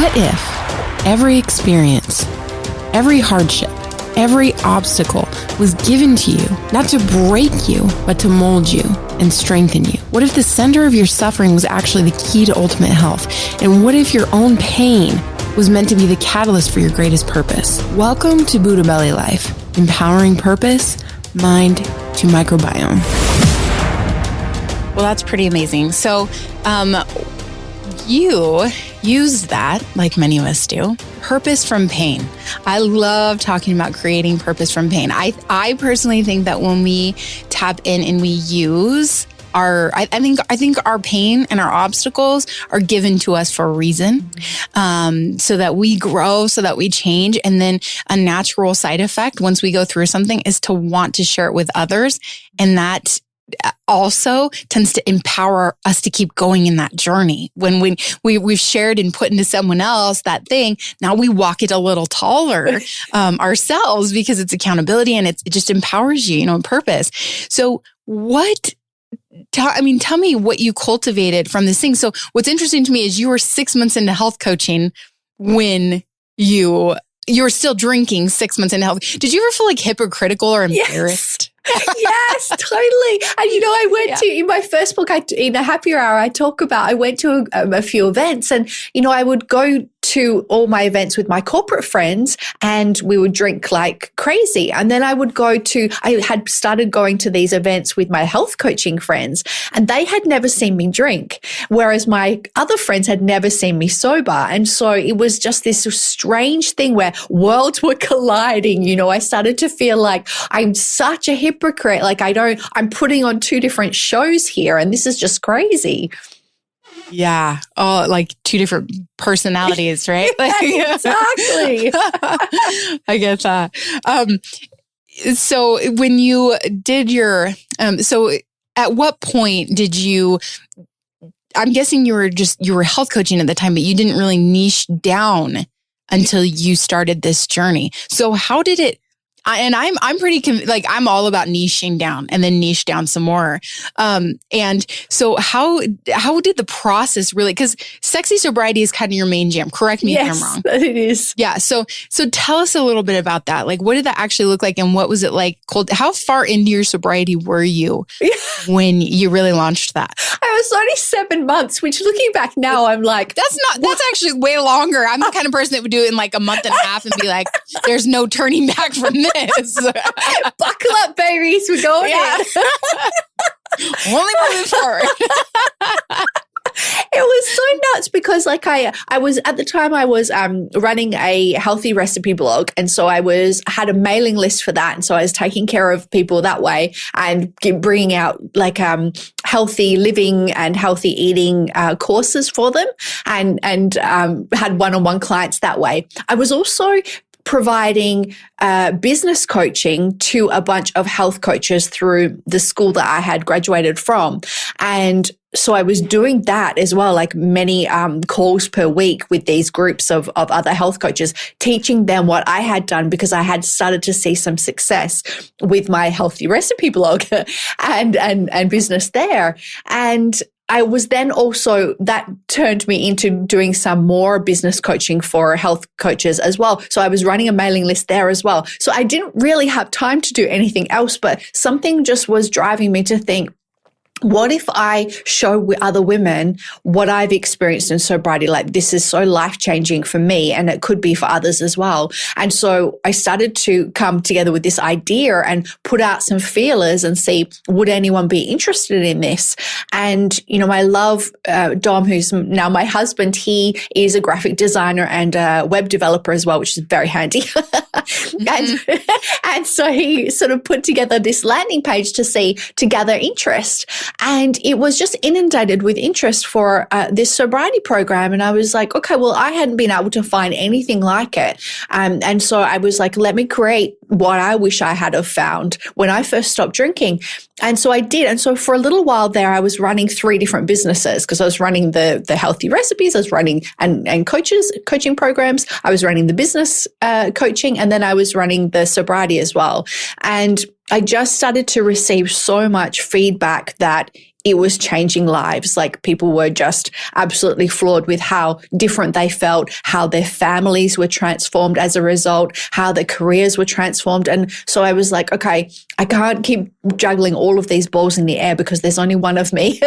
What if every experience, every hardship, every obstacle was given to you, not to break you, but to mold you and strengthen you? What if the center of your suffering was actually the key to ultimate health? And what if your own pain was meant to be the catalyst for your greatest purpose? Welcome to Buddha Belly Life, empowering purpose, mind to microbiome. Well, that's pretty amazing. So, you use that, like many of us do, purpose from pain. I love talking about creating purpose from pain. I personally think that when we tap in and we use I think our pain and our obstacles are given to us for a reason, so that we grow, so that we change. And then a natural side effect once we go through something is to want to share it with others. And that also tends to empower us to keep going in that journey. When we've shared and put into someone else that thing, now we walk it a little taller ourselves, because it's accountability and it just empowers you, purpose. So tell me what you cultivated from this thing. So what's interesting to me is you were 6 months into health coaching when you were still drinking 6 months into health. Did you ever feel like hypocritical or embarrassed? Yes, totally. And I went to, in my first book, in a Happy Hour, I went to a few events, and, I would go to all my events with my corporate friends and we would drink like crazy. And then I had started going to these events with my health coaching friends, and they had never seen me drink, whereas my other friends had never seen me sober. And so it was just this strange thing where worlds were colliding. I started to feel like I'm such a hypocrite. Like I'm putting on two different shows here, and this is just crazy. Yeah. Oh, like two different personalities, right? Exactly. I get that. So when you did so at what point did you, I'm guessing you were health coaching at the time, but you didn't really niche down until you started this journey. So how did it, and I'm pretty, I'm all about niching down and then niche down some more. And so how did the process really, because sexy sobriety is kind of your main jam. Correct me if I'm wrong. Yes, it is. Yeah. So tell us a little bit about that. Like, what did that actually look like? And what was it like? How far into your sobriety were you when you really launched that? I was only 7 months, which looking back now, I'm like, that's actually way longer. I'm the kind of person that would do it in like a month and a half and be like, there's no turning back from this. Buckle up, babies. We're going in. Only moving forward. It was so nuts because I was at the time I was running a healthy recipe blog, and so I had a mailing list for that, and so I was taking care of people that way and bringing out healthy living and healthy eating courses for them, and had one-on-one clients that way. I was also providing business coaching to a bunch of health coaches through the school that I had graduated from. And so I was doing that as well, like many calls per week with these groups of other health coaches, teaching them what I had done, because I had started to see some success with my healthy recipe blog and business there. And I was then also, that turned me into doing some more business coaching for health coaches as well. So I was running a mailing list there as well. So I didn't really have time to do anything else, but something just was driving me to think, what if I show other women what I've experienced in sobriety? Like, this is so life-changing for me, and it could be for others as well. And so I started to come together with this idea and put out some feelers and see, would anyone be interested in this? And, I love Dom, who's now my husband. He is a graphic designer and a web developer as well, which is very handy. and so he sort of put together this landing page to gather interest. And it was just inundated with interest for this sobriety program. And I was like, okay, well, I hadn't been able to find anything like it. And so I was like, let me create what I wish I had have found when I first stopped drinking. And so I did. And so for a little while there, I was running 3 different businesses, because I was running the healthy recipes, I was running and coaching programs, I was running the business coaching, and then I was running the sobriety as well. And I just started to receive so much feedback that it was changing lives. Like people were just absolutely floored with how different they felt, how their families were transformed as a result, how their careers were transformed. And so I was like, okay, I can't keep juggling all of these balls in the air because there's only one of me.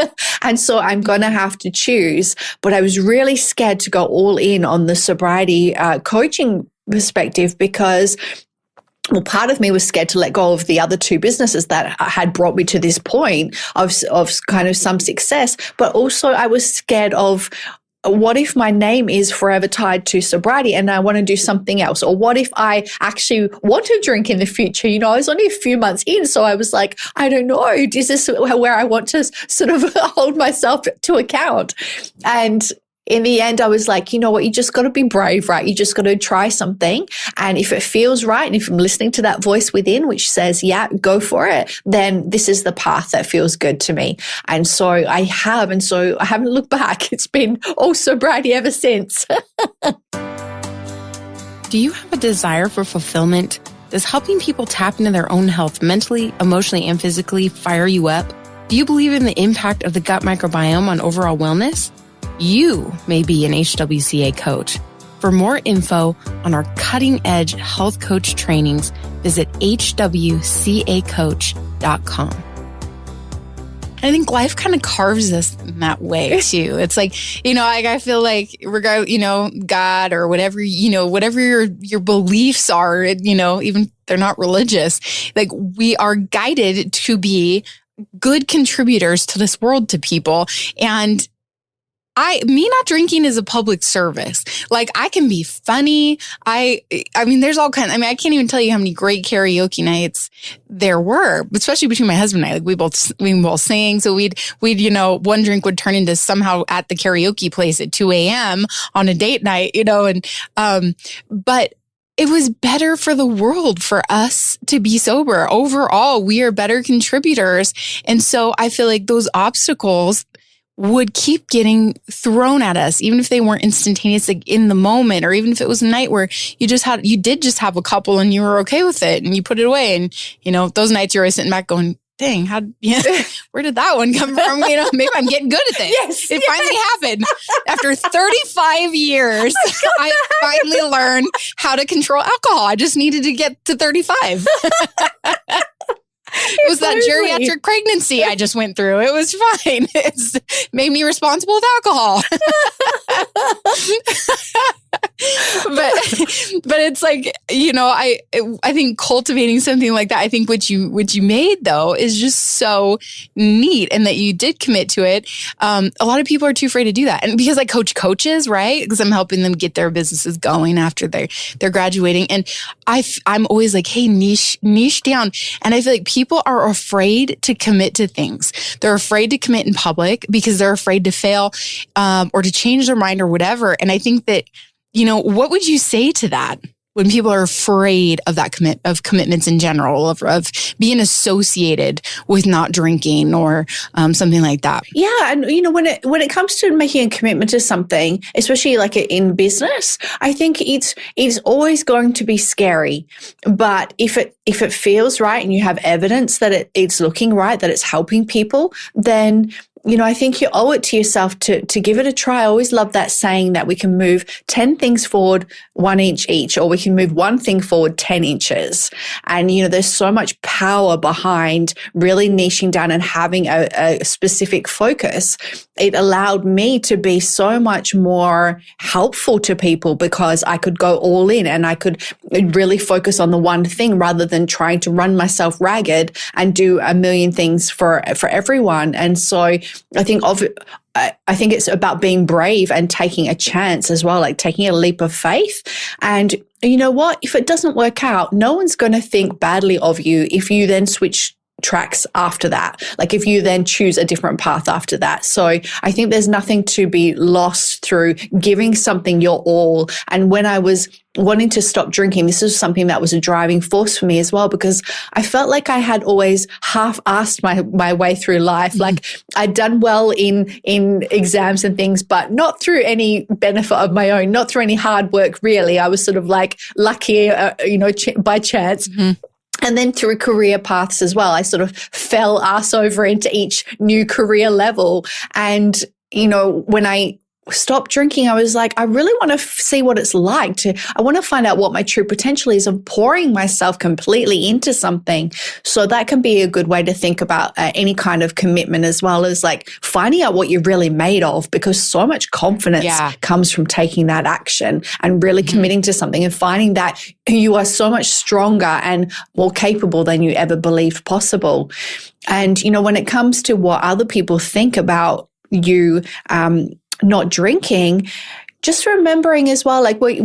And so I'm going to have to choose. But I was really scared to go all in on the sobriety coaching perspective because part of me was scared to let go of the other two businesses that had brought me to this point of kind of some success. But also I was scared of, what if my name is forever tied to sobriety and I want to do something else? Or what if I actually want to drink in the future? You know, I was only a few months in, so I was like, I don't know, is this where I want to sort of hold myself to account? And in the end, I was like, you know what, you just got to be brave, right? You just got to try something. And if it feels right, and if I'm listening to that voice within, which says, yeah, go for it, then this is the path that feels good to me. And so I have, and so I haven't looked back. It's been all sobriety ever since. Do you have a desire for fulfillment? Does helping people tap into their own health mentally, emotionally, and physically fire you up? Do you believe in the impact of the gut microbiome on overall wellness? You may be an HWCA coach. For more info on our cutting-edge health coach trainings, visit hwcacoach.com. I think life kind of carves us in that way too. It's like, you know, I feel like regard, you know, God or whatever, you know, whatever your beliefs are, you know, even they're not religious, like we are guided to be good contributors to this world, to people. And me not drinking is a public service. Like I can be funny. I mean, there's all kinds. I mean, I can't even tell you how many great karaoke nights there were, especially between my husband and I. Like we both sing. So we'd, you know, one drink would turn into somehow at the karaoke place at 2 a.m. on a date night, you know, and, but it was better for the world for us to be sober. Overall, we are better contributors. And so I feel like those obstacles would keep getting thrown at us, even if they weren't instantaneous, like in the moment, or even if it was a night where you did just have a couple and you were okay with it and you put it away. And, you know, those nights you're always sitting back going, dang, where did that one come from? You know, maybe I'm getting good at this. Yes, it finally happened. After 35 years, I finally learned how to control alcohol. I just needed to get to 35. It was that geriatric pregnancy I just went through. It was fine. It's made me responsible with alcohol. but it's like, you know, I think cultivating something like that, I think what you made though is just so neat, and that you did commit to it. A lot of people are too afraid to do that. And because I coach coaches, right? Because I'm helping them get their businesses going after they're graduating. And I'm always like, hey, niche down. And I feel like people are afraid to commit to things. They're afraid to commit in public because they're afraid to fail, or to change their mind or whatever. And I think that, you know, what would you say to that when people are afraid of that commitments in general, of being associated with not drinking or something like that? Yeah, and you know, when it comes to making a commitment to something, especially like in business, I think it's always going to be scary. But if it feels right and you have evidence that it's looking right, that it's helping people, then, you know, I think you owe it to yourself to give it a try. I always love that saying that we can move 10 things forward 1 inch each, or we can move one thing forward 10 inches. And, you know, there's so much power behind really niching down and having a specific focus. It allowed me to be so much more helpful to people because I could go all in and I could really focus on the one thing rather than trying to run myself ragged and do a million things for everyone. And so I think it's about being brave and taking a chance as well, like taking a leap of faith. And you know what? If it doesn't work out, no one's going to think badly of you if you then switch tracks after that. Like if you then choose a different path after that. So I think there's nothing to be lost through giving something your all. And when I was wanting to stop drinking, this is something that was a driving force for me as well, because I felt like I had always half-assed my way through life. Mm-hmm. Like I'd done well in exams and things, but not through any benefit of my own, not through any hard work, really. I was sort of like lucky, by chance. Mm-hmm. And then through career paths as well, I sort of fell ass over into each new career level. And, when I stopped drinking, I was like, I really want to see what it's like I want to find out what my true potential is of pouring myself completely into something. So that can be a good way to think about any kind of commitment, as well as like finding out what you're really made of, because so much confidence comes from taking that action and really committing to something and finding that you are so much stronger and more capable than you ever believed possible. And, when it comes to what other people think about you, not drinking, just remembering as well, like what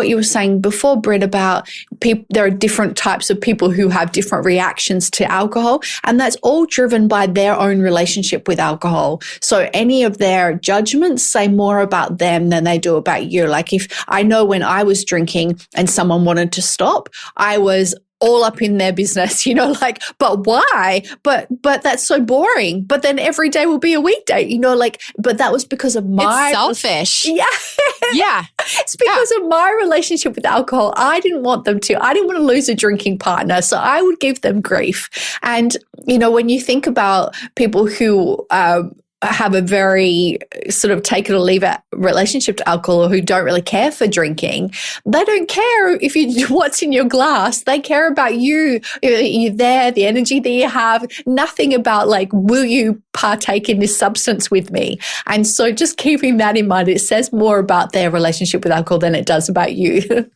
you were saying before, Britt, about people, there are different types of people who have different reactions to alcohol, and that's all driven by their own relationship with alcohol. So any of their judgments say more about them than they do about you. Like if I know when I was drinking and someone wanted to stop, I was all up in their business, but why? But that's so boring. But then every day will be a weekday, but that was because of my— It's selfish. Yeah. Yeah. It's because of my relationship with alcohol. I didn't want them to. I didn't want to lose a drinking partner. So I would give them grief. And, when you think about people who, have a very sort of take it or leave it relationship to alcohol, or who don't really care for drinking, they don't care what's in your glass. They care about you. You're there, the energy that you have, nothing about like, will you partake in this substance with me? And so just keeping that in mind, it says more about their relationship with alcohol than it does about you.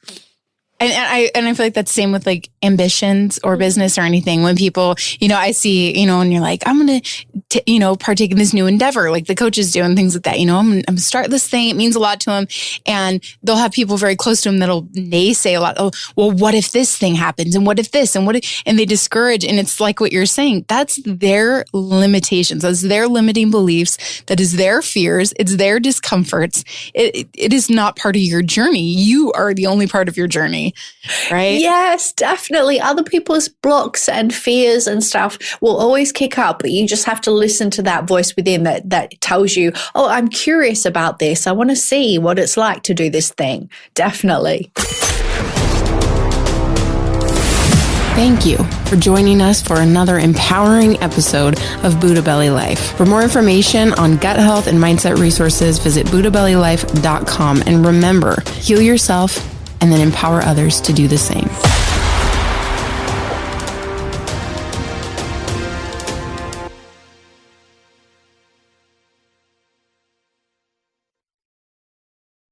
And I feel like that's the same with like ambitions or business or anything. When people, I see, and you're like, I'm going to, partake in this new endeavor, like the coaches do and things like that. I'm going to start this thing. It means a lot to them. And they'll have people very close to them that'll naysay a lot. Oh, well, what if this thing happens? And what if this? And and they discourage. And it's like what you're saying. That's their limitations. That's their limiting beliefs. That is their fears. It's their discomforts. It is not part of your journey. You are the only part of your journey. Right? Yes, definitely. Other people's blocks and fears and stuff will always kick up, but you just have to listen to that voice within that tells you, oh, I'm curious about this. I want to see what it's like to do this thing. Definitely. Thank you for joining us for another empowering episode of Buddha Belly Life. For more information on gut health and mindset resources, visit buddhabellylife.com. And remember, heal yourself and then empower others to do the same.